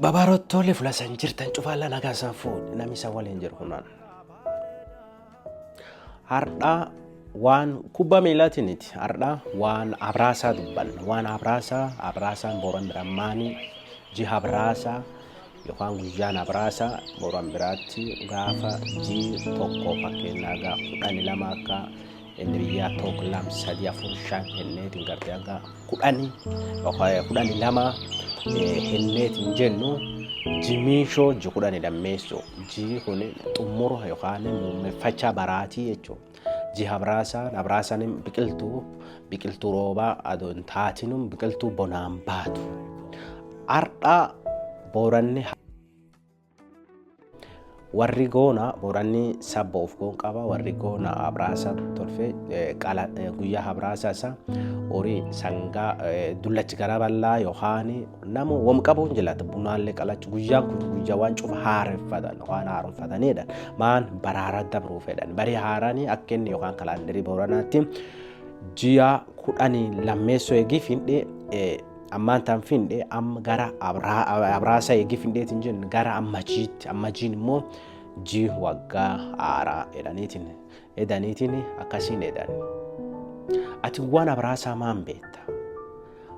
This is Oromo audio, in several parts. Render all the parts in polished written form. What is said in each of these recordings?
Babarottoolee fulasan jirtan cufaalla nagaasan fuudhe namni isa waliin jiru hunaan. Hardhaa waan kubbaa miilaatiiniti. Hardhaa waan abraasaa dubbanna. Waan abraasaan boran birammaanii jiha abraasaa yookaan guyyaan abraasaa boran biraatti gaafa jii tokko fakkeenyaa gaa 12 akka inni biyyaa tokko 2 3 4 5 henneetiin gartee akka 10 yookaan 12 henneetiin jennu jimiishoo ji 10 lammeessoo jii kun xumura yookaan muummeffachaa baraatii jechuudha. Jiha abraasaan biqiltuu roobaa adoon taatinuun biqiltuu bonaan baatu. Hardhaa booranni warri goona booranni sabba of goon qaba warri goona abraasa tolfee guyyaa abraasa isaa horii sangaa dullachi gara bal'aa yookaan nama wam qabuun jilata bunaallee qalachu guyyaan kun guyyaa waan cufa haareffatan waan haaromfatanidha maan baraara dabruu fedhan bari haaranii akka inni yookaan kalaandarii booranaatti ji'a 10 lammeessoo eegii findhee ammaan tan finde amma gara abraasa eegii findeetiin jennu gara ammajiin immoo jii waggaa haaraa edaniitiin akkasiin edan. Ati waan abraasaa maan beekta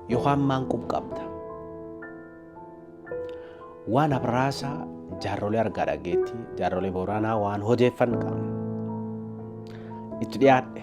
yookaan maan qabda? Waan abraasaa jaarrolee argaa dhageetti jaarrolee booranaa waan hojeeffan qabna. Itti dhiyaadhe.